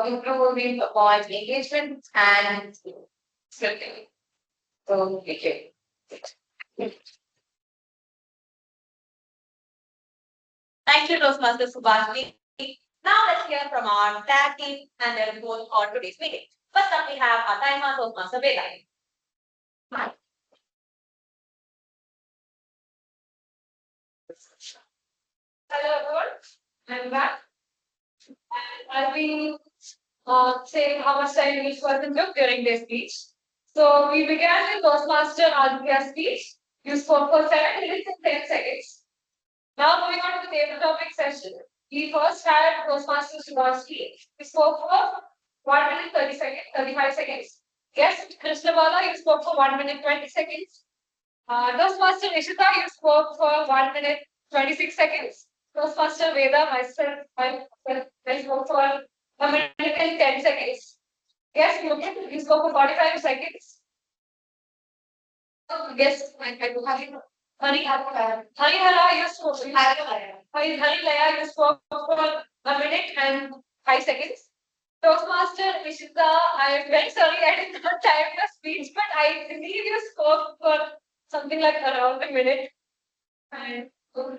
improving upon engagement and scripting. So, okay. Thank you, Toastmaster Subhashni. Now let's hear from our tag team and their report on today's meeting. First up, we have our timer, Toastmaster Veda. Hello everyone, I'm back. And I've been saying how much time each person took during their speech. So we began with Toastmaster Aditya's speech. You spoke for 7 minutes and 10 seconds. Now moving on to the table topic session. We first had Toastmaster Subhashni. We spoke for 1 minute 30 seconds, 35 seconds. Guest Krishnabala, you spoke for 1 minute 20 seconds. Toastmaster Nishita, you spoke for 1 minute 26 seconds. Toastmaster Veda, myself, I spoke for 1 minute and 10 seconds. Guest Mukit, you spoke for 45 seconds. Guest, Harihara, you spoke for Harilaya, you spoke for 1 minute and 5 seconds. Toastmaster Nishita, I am very sorry I did not time the speech, but I believe you spoke for something like around a minute. And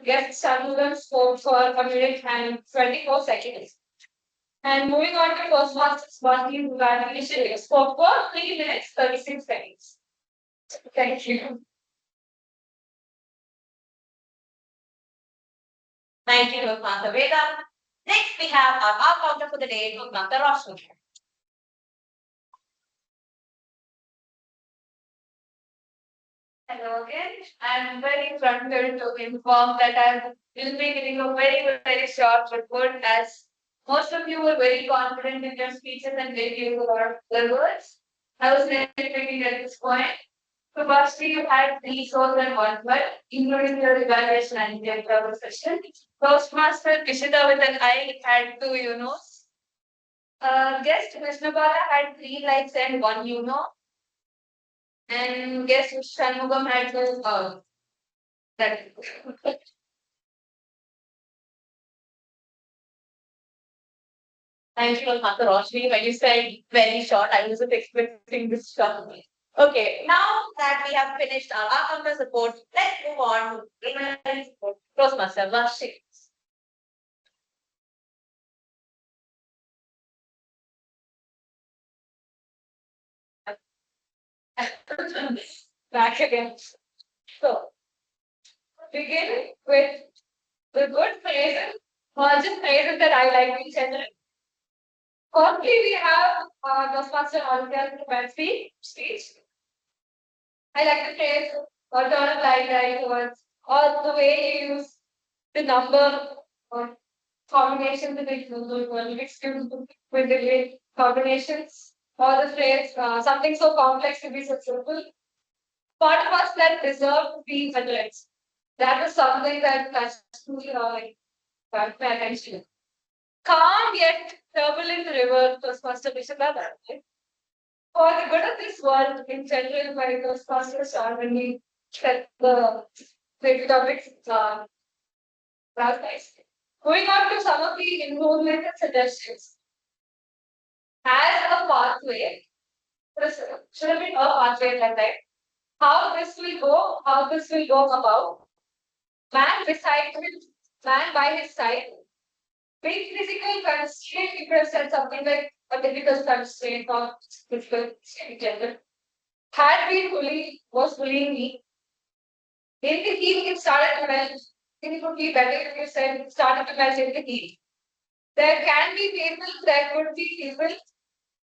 guest Shanmugam spoke for 1 minute and 24 seconds. And moving on to Toastmaster Swati Vishwa you spoke for 3 minutes 36 seconds. Thank you. Thank you, Toastmaster Veda. Next, we have our counter for the day, Toastmaster Roshni. Hello again. I'm very flattered to inform that I will be giving a very, very short report as most of you were very confident in your speeches and gave you a lot of good words. I was networking at this point. So firstly, you had 3 souls and 1 word, including your evaluation and your travel session. Toastmaster Kishita with an I had 2 UNOs. Guest Krishnabala had 3 likes and 1 UNO. And guess Shanmugam had to that. Thank you, Toastmaster Roshni. When you said very short, I was just expecting this short. Okay, now that we have finished our counter support, let's move on to preliminary support. Toastmaster Roshni. Back again. So, begin with the good phrases, or just phrases that I like in general. Firstly, we have Toastmaster Aditya's speech. I like the phrase, or turn a blind eye towards, or the way you use the number or combinations that they use with the combinations, or the phrase, something so complex to be so simple. Part of us that deserve to be addressed. That was something that touched me, got my attention. Calm yet turbulent river, Toastmaster Vishwavidyapeetham. Right? For the good of this world, in general, by Toastmasters are when we set the topics last night. Going on to some of the improvement and suggestions. As a pathway, this should have been a pathway like that. How this will go about. Man by his side. Big physical constraint, you could have said something like a difficult constraint or physical gender. Was bullying me. In the heat, it started to melt. It would be better if you said it started to melt in the heat. There can be people, there could be people,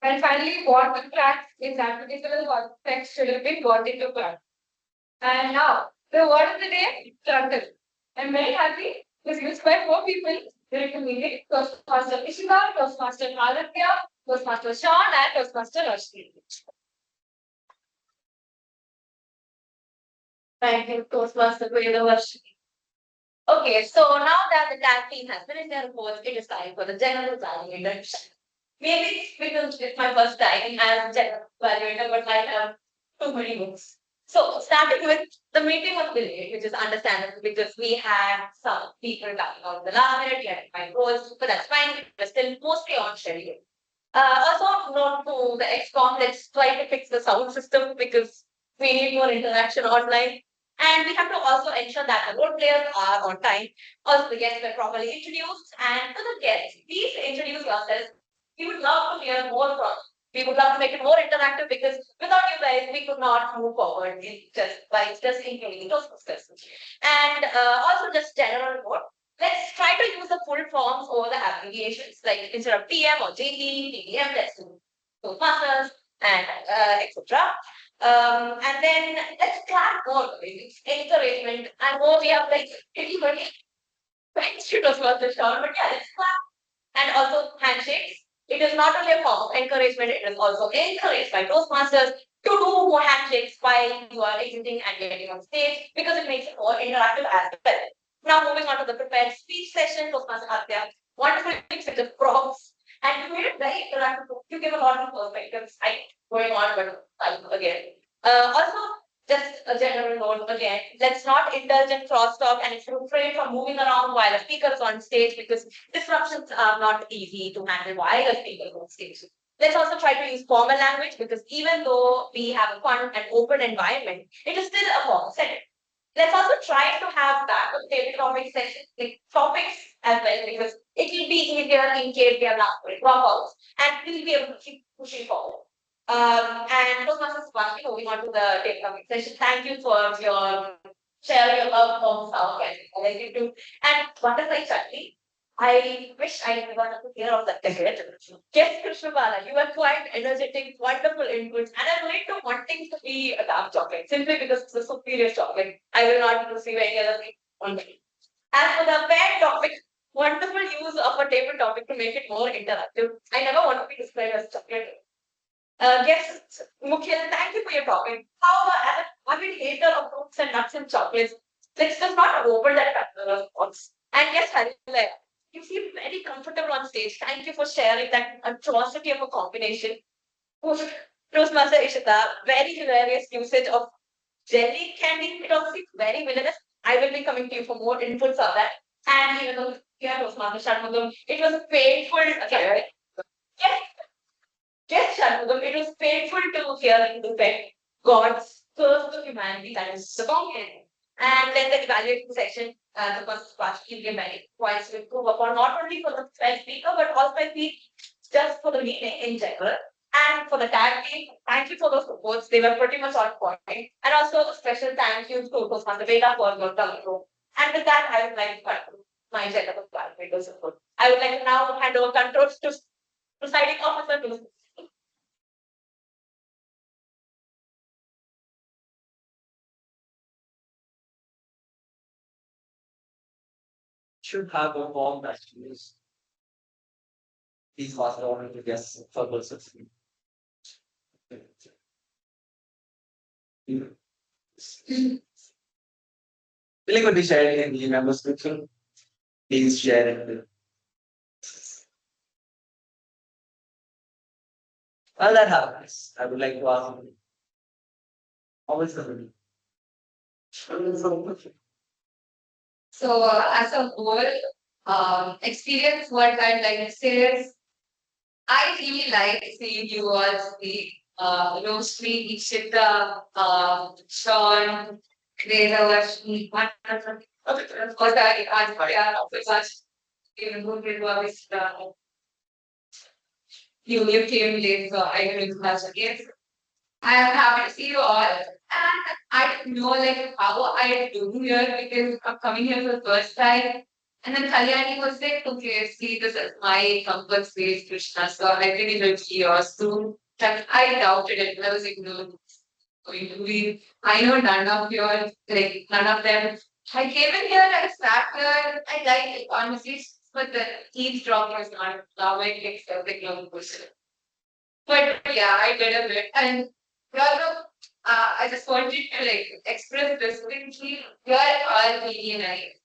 and finally, what to crack in that particular context should have been what into crack. And now, the word of the day, trundle. I'm very happy it was used by 4 people during the meeting. Toastmaster Ishika, Toastmaster Aditya, Toastmaster Sean, and Toastmaster Roshni. Thank you, Toastmaster Roshni. Okay, so now that the tag team has finished their reports, it is time for the general evaluation. Maybe because it's my first time as general evaluator, but I have too many books. So starting with the meeting was delayed, which is understandable because we had some people coming out in the last minute, we had to find roles, but that's fine. We were still mostly on schedule. Also, note to the XCOM, let's try to fix the sound system because we need more interaction online. And we have to also ensure that the role players are on time. Also, the guests were properly introduced. And to the guests, please introduce yourselves. We would love to hear more from you. We would love to make it more interactive because without you guys, we could not move forward in just by just including those discussions. And also, just general note, let's try to use the full forms over the abbreviations, like instead of TM or JT, TDM, let's do Toastmasters and etc. And then let's clap more, it's encouragement. I know we have like everybody thanks to Toastmasters shout, but yeah, let's clap. And also handshakes. It is not only a form of encouragement, it is also encouraged by Toastmasters to do more handshakes while you are exiting and getting on stage because it makes it more interactive as well. Now moving on to the prepared speech session, Toastmaster Atya, wonderful set of prompts, and you made it very interactive. You give a lot of perspectives, right, going on, but again. Also, just a general note again, let's not indulge in crosstalk and refrain from moving around while a speaker is on stage because disruptions are not easy to handle while a speaker is on stage. Let's also try to use formal language because even though we have a fun and open environment, it is still a formal setting. Let's also try to have backup table topic sessions, like topics as well, because it will be easier in case we have not dropouts, and we'll be able to keep pushing forward. And Toastmasters Swati, moving on to the table topic session. Thank you for your sharing your love of South Canada. I like it too. And Butterfly Chutney, I wish I never had to hear of that again. Yes, Krishnabala, you are quite energetic, wonderful inputs, and I'm late to wanting to be a dark chocolate simply because it's a superior chocolate. I will not receive any other thing on me. As for the paired topic, wonderful use of a table topic to make it more interactive. I never want to be described as chocolate. Yes, Mukhil, thank you for your topic. However, as an avid hater of fruits and nuts and chocolates, let's just not open that Pandora's box. And yes, Harilaya, you feel very comfortable on stage. Thank you for sharing that atrocity of a combination. Toastmaster Ishita, very hilarious usage of jelly candy. It also seems very villainous. I will be coming to you for more inputs on that. And even though yeah, Toastmaster Shanmugam, it was painful. Okay, yes, yes, Shanmugam, it was painful to hear you defend God's curse to humanity, that is the bomb. And then the evaluation section, the first question will be many points to improve upon, not only for the speaker, but also I think just for the meeting in general. And for the tag team, thank you for those reports. They were pretty much on point. And also a special thank you to Toastmaster Veda for your download. And with that, I would like to conclude my agenda of clarification support. I would like to now hand over controls to presiding officer to Should have a form that is these faster order to guess for purposes. Really could be shared in the member description. Please share it. Well, that happens. I would like to ask you. How is the So as a whole, experience, what I'd like to say is, I really like seeing you all speak. Roshni, Ishita, Sean, Reza, Roshni, of course, you came late, so I didn't class again. I am happy to see you all. And I don't know like how I do here because I'm coming here for the first time. And then Kalyani was like, okay, see, this is my comfort space, Krishna. So I think it will be yours too. But I doubted it. I was like, no, it's going to be. I know none of your, like, none of them. I came in here, I sat here, I liked the conversations, but the eavesdropping was not allowing except the young person. But yeah, I did a bit. And Gaurav, I just wanted to like express this quickly. You are all really nice.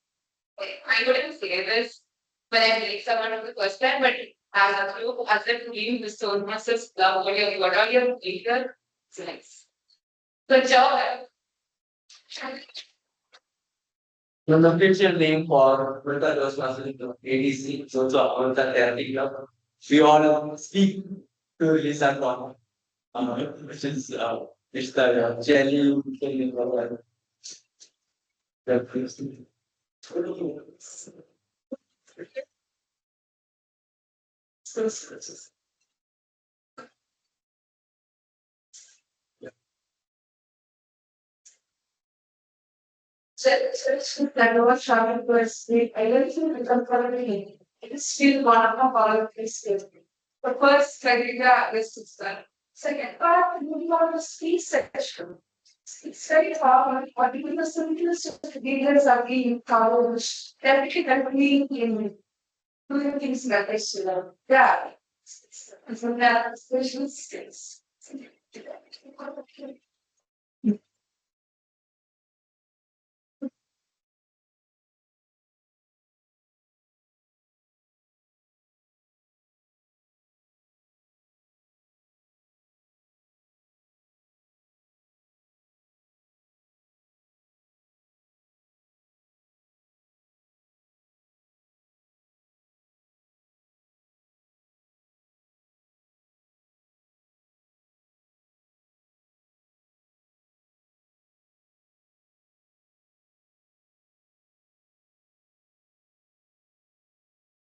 Like, I wouldn't say this when I meet someone for the first time, but as a group, as a team, the Toastmasters love what are your behavior. It's nice. Good job. The official name for Amrita Toastmasters is ADC, it's also Amrita Therapy Club. We all speak to Lisa Tom, which is it's the jelly thing the So that was started was I don't think become currently it is still one of our skills. The first criteria is to start. Second part, moving on to speech section. It's very hard, particularly the simplest details are being covered. That we can help me in doing things like this. Yeah. So that special skills.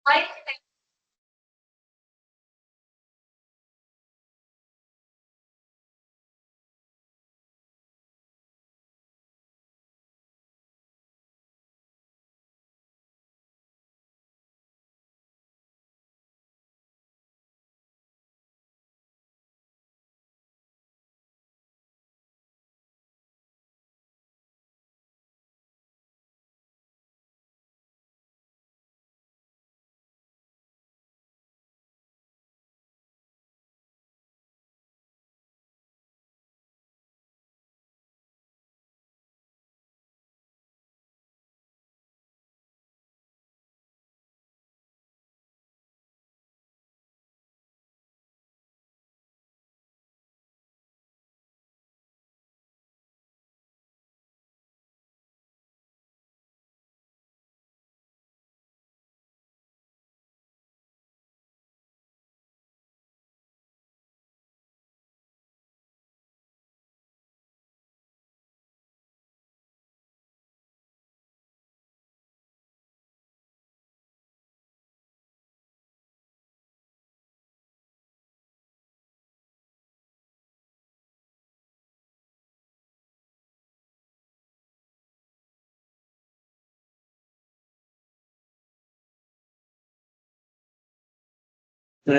I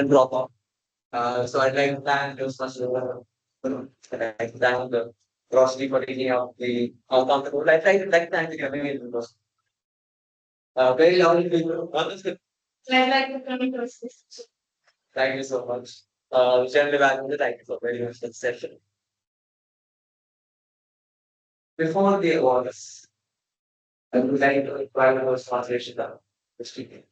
drop off. So I'd like to thank Toastmasters. I'd like to thank the Roshni for taking up the uncomfortable. I'd like to thank the community because very lovely people. Wonderful. I like the coming Thank you so much. Generally, thank you so very much for the session. Before the awards, I would like to invite the translation down the speaking.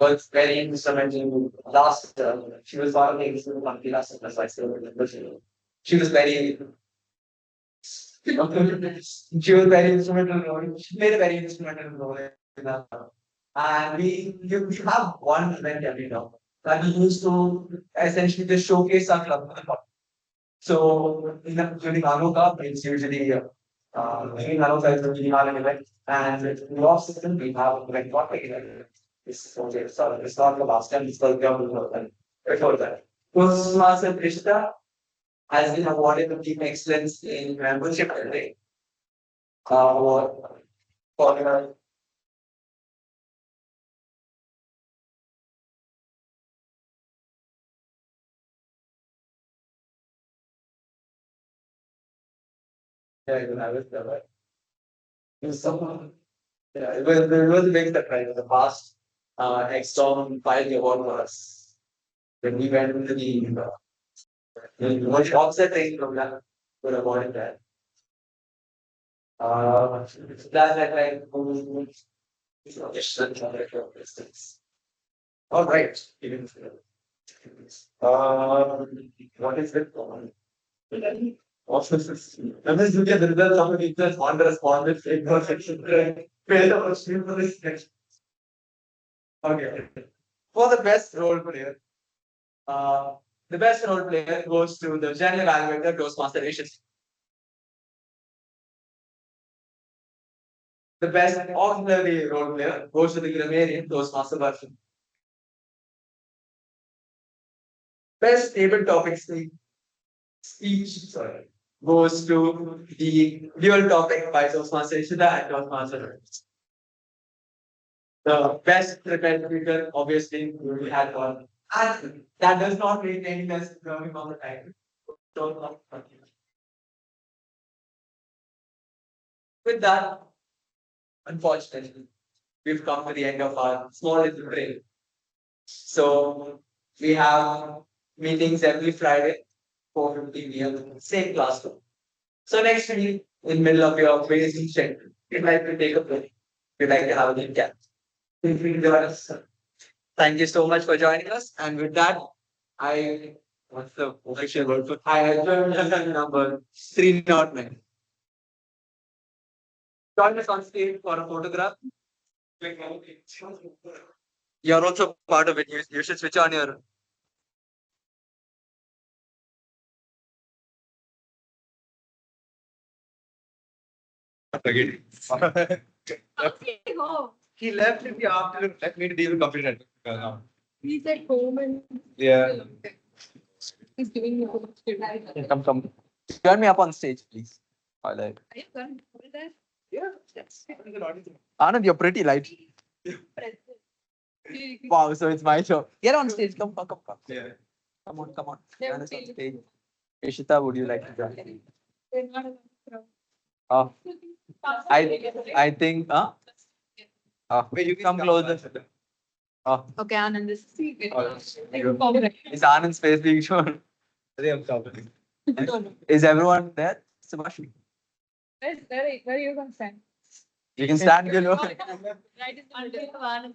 Was very instrumental last she was one of the instrumental on the last semester, I still remember she was very she was very instrumental role. She played a very instrumental role in that. And we have one event every now that we used to essentially just showcase our club. So during Anuka, it's usually during Anuka is usually an event, and in law system we have like what event. It's not the last time, it's the government before that. Toastmaster Krishna has been awarded the team excellence in membership building. For her. Yeah, even I was there, right? It was someone. Yeah, it was a big surprise in the past. Exxon filed the award for us when we went into the what offset thing program. good about that. That's like all right. What is it? Also, I'm just looking at the results of the teachers on the respondents in her section. Fail the question for this next. Okay. For the best role player, the best role player goes to the general evaluator Toastmaster Asians. The best auxiliary role player goes to the grammarian Toastmaster version. Best table topic speech goes to the dual topic by Toastmaster Ishita and Toastmaster. The best prepared speaker, obviously, we had one. And that does not mean any less learning on the time. With that, unfortunately, we've come to the end of our small little break. So we have meetings every Friday, 4:50 p.m., same classroom. So next week, in middle of your busy schedule, you'd like to take a break. You'd like to have a little chat. Feel free to join us. Thank you so much for joining us. And with that, what's the official word for? I adjourn number 309. Join us on stage for a photograph. You're also part of it. You should switch on your. Again. He left in the afternoon. Let me deal with computer. He's at home and Yeah. he's giving me home. Come. Join me up on stage, please. All right. Are you going to hold that? Yeah. Yes. Anand, you're pretty light. Wow, so it's my show. Get on stage. Come. Yeah. Come on. Join us on stage. Ishita, would you like to join? Oh, I think. Wait, you come closer. Okay, Anand, this is Is Anand's face being shown? Is everyone there? Subhashi. where are you going to stand? You can stand below. Right in the middle of Anand.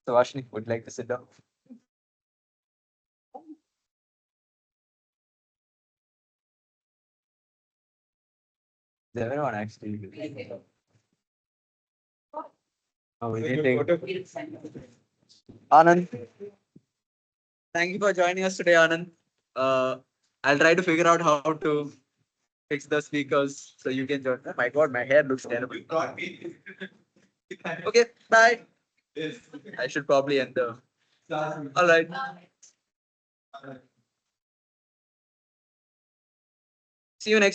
Subhashini would like to sit down. Is everyone actually? Anand. Thank you for joining us today, Anand. I'll try to figure out how to fix the speakers so you can join. Oh my God, my hair looks terrible. Okay, bye. I should probably end the. All right. See you next.